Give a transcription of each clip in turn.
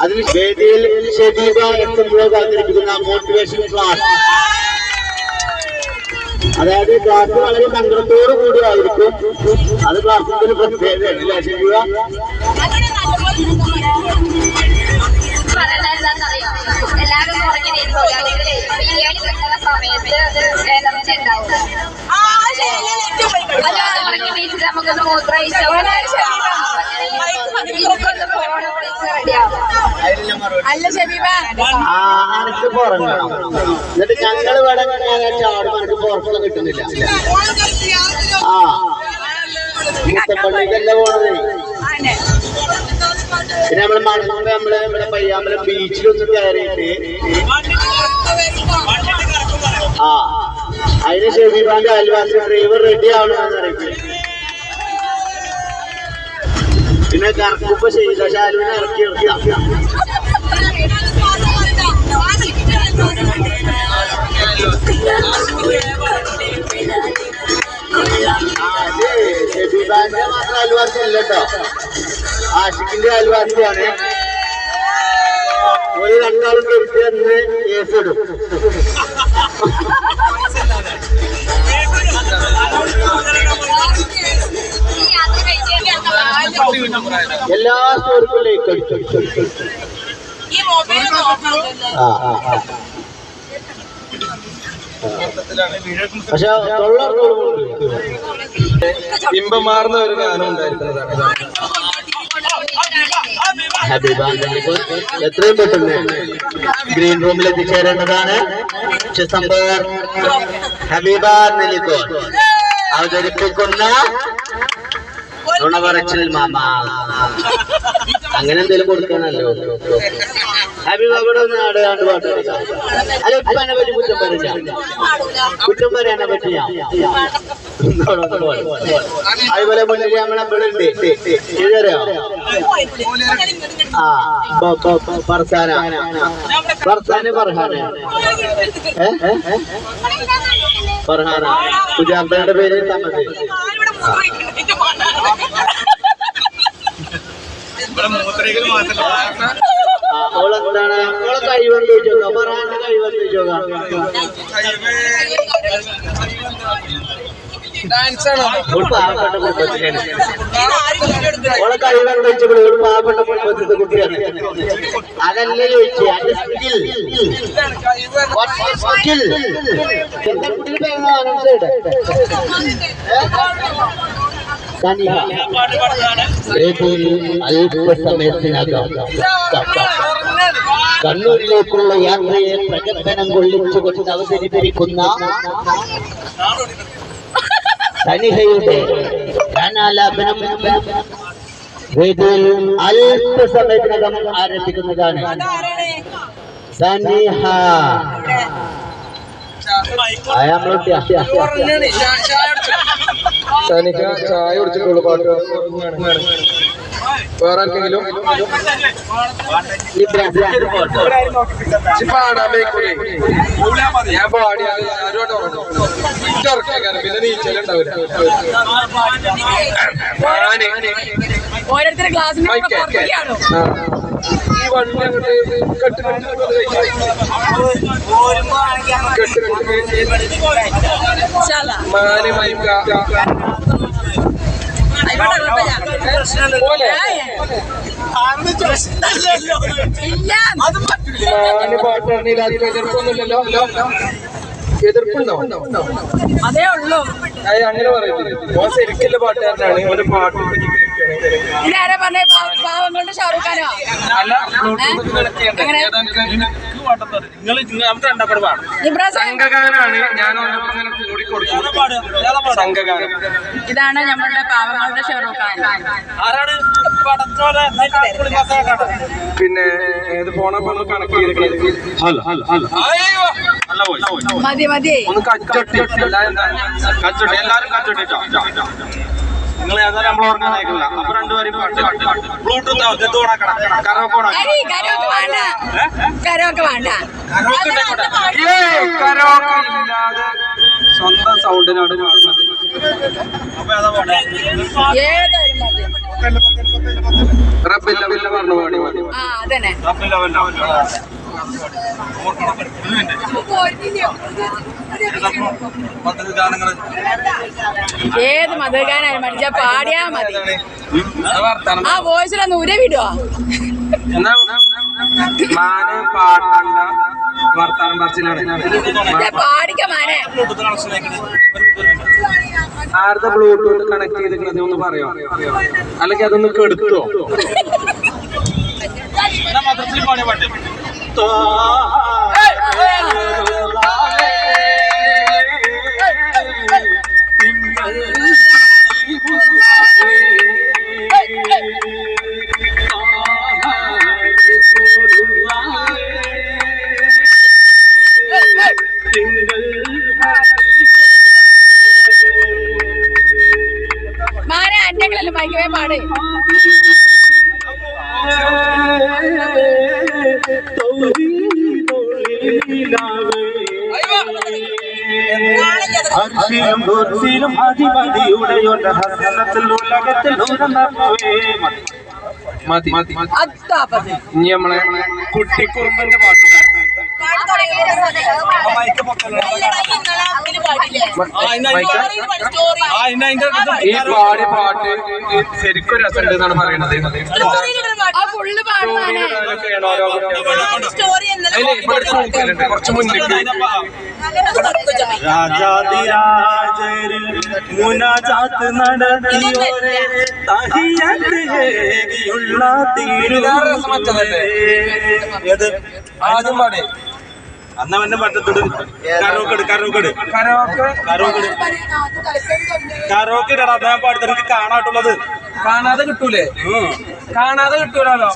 അതിന് വേദിയിൽ ഷെബീബ എത്തുമ്പോൾ അവതരിപ്പിക്കുന്ന മോട്ടിവേഷൻ ക്ലാസ്. അതായത് ക്ലാസ് വളരെ സങ്കടത്തോടു കൂടിയായിരിക്കും. അത് ക്ലാസ്സിന്റെ പ്രത്യേകതയാണ് അല്ലേ ഷെബീബ? എല്ലാവരും കുറഞ്ഞു വരുമ്പോഴാണെങ്കിൽ ബിരിയാണി കിട്ടുന്ന സമയത്ത് എനർജി ഉണ്ടാവും. നമുക്ക് അല്ല ഷെബീബ ആനക്ക് പുറങ്ങണം. എന്നിട്ട് ഞങ്ങള് ഇവിടെ ചാടും എനിക്ക് പുറത്തൊന്നും കിട്ടുന്നില്ല. ആ മുത്തപ്പള്ളിക്കല്ല പോണത്. പിന്നെ നമ്മള് മണ്ണുകൊണ്ട് നമ്മള് ഇവിടെ പയ്യാമ്പലം ബീച്ചിലൊന്നും കയറിയിട്ട് അതിന് ഷെബീബാന്റെ അയൽവാസി ഡ്രൈവർ റെഡി ആവണമെന്ന് അറിയിക്കും. പിന്നെ കറക്കുമ്പോ ചെയ്ത ശാലുവിനെ ഇറക്കി നിർത്താം. ഷെബീബാന്റെ മാത്രം അയൽവാസി അല്ല കേട്ടോ, ആഷിഖിന്റെ അയൽവാസിയാണ്. ഒരു രണ്ടാളും തിരിച്ച് എന്ന് കേസിടും. എല്ലാ സ്റ്റോറിക്കും ലൈക്ക് അടിച്ചു. പക്ഷെ ബിംബമാർന്ന ഒരു ഗാനം ഉണ്ടായിരിക്കുന്നതാണ്. എത്രയും പെട്ടെന്ന് ഗ്രീൻ റൂമിൽ എത്തിച്ചേരേണ്ടതാണ്. ഹബീബ നെല്ലിക്കോൺ അവതരിപ്പിക്കുന്ന നുണപറച്ചിൽ മാമ, അങ്ങനെ എന്തെങ്കിലും കൊടുക്കാനല്ലോ. ഹബീബയുടെ നാട് പാട്ട് അല്ല ഉപ്പാനെ പറ്റി കുറ്റം പറയാനെ പറ്റി അതുപോലെ മുന്നിൽ നമ്മളെ ഉണ്ട് ഇതറിയോ? ഫർസാന ഫർഹാന കുജാമ്പയുടെ പേര് തമത്. ഓളെന്താണ് ഓളെ കഴിവെന്ന് ചോദിച്ചോക്കാം. ഫർഹാന്റെ കഴിവെന്ന് ചോദിച്ചോക്കാം. പാവപ്പെട്ട കുടുംബത്തിലാണ് ഓളെ കഴിവെന്ന് ചോദിച്ചപ്പോൾ ഒരു പാവപ്പെട്ട കുടുംബത്തിലെ കുട്ടിയാണ്. അതല്ലേ ചോദിച്ചു അതിന്റെ സ്കിൽ അല്പസമയത്തിനകം കണ്ണൂരിലേക്കുള്ള യാത്രയെ പ്രകടനം കൊള്ളിച്ചുകൊണ്ട് അവതരിപ്പിക്കുന്ന സനിഹയുടെ ഗാനാലാപനം വേദിയിൽ അല്പസമയത്തിനകം ആരംഭിക്കുന്നതാണ്. സനിഹ സനിഹ ചായ കുടിച്ചിട്ടുള്ളൂ. പാട്ട് വേറെ ആർക്കെങ്കിലും ഞാൻ പാടി പിന്നെ നീച്ചലുണ്ടാവില്ല. ഈ വണ്ടി അങ്ങോട്ട് മാന് മൈക്ക പാട്ടാണെങ്കിൽ അതിന് എതിർപ്പൊന്നുമില്ലല്ലോ. എതിർപ്പുണ്ടോ? അതേ ഉള്ളൂ. അങ്ങനെ പറയുന്നത് മോശം ശരിക്കുള്ള പാട്ടുകാരനാണ്. ഒരു പാട്ട് പാവങ്ങളുടെ ഷാറൂഖ് ഖാനോ അല്ല സംഘഗാനാണ്. ഞാൻ സംഘഗാനം. ഇതാണ് നമ്മളുടെ പാവങ്ങളുടെ ഷാറൂഖ് ഖാൻ. പിന്നെ ഏത് പോണപ്പോ കണക്ക് മതി മതി ഒന്ന് കച്ചൊട്ടി എല്ലാരും കച്ചൊട്ടിട്ടോ. നിങ്ങൾ ഏതായാലും നമ്മൾ ഓർഗനൈക്കില്ല. അപ്പൊ രണ്ടുപേരും ബ്ലൂടൂത്ത് ഇല്ലാതെ സ്വന്തം സൗണ്ടിനാണ് പാടുന്നത്. ഏതായാലും പറഞ്ഞു പാടി മതി. ആ അതന്നെ ഏത് മധുഗാനായാലും മടിച്ച പാടിയാ മതി. ആ വോയിസിലൊന്ന് ഉര വിടുവോ? മാന് പാട്ടണ്ട വർത്താനം പറച്ചിലാണ്. പാടിക്ക മാനെ. ആരുടെ ബ്ലൂടൂത്ത് കണക്ട് ചെയ്തിരിക്കുന്നത് ഒന്ന് പറയോ? അല്ലെങ്കിൽ അതൊന്ന് കെടുത്തോ? മാനെ അന്റെങ്കിലും മൈക്കവേ പാട്. മതി ഇനി നമ്മളെ കുട്ടിക്കുറുമ്പന്റെ പാട്ട് ഈ പാടി പാട്ട് ശരിക്കും രസമുണ്ട് എന്നാണ് പറയണത്. കുറച്ച് മുന്നിട്ട് രാജാതിരാജരിൽ മുനാജാത്ത് നടത്തിയോരെ തഹിയത്തിയുള്ള തീരുമാനത് ആദ്യം പാടേ അന്ന വന്നെ പറ്റത്തോട് കരോക്കെ ഇടാ പാടത്ത് കാണാട്ടുള്ളത്. കാണാതെ കിട്ടൂലേ? കാണാതെ കിട്ടൂലോ.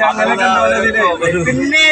അങ്ങനെ പിന്നെ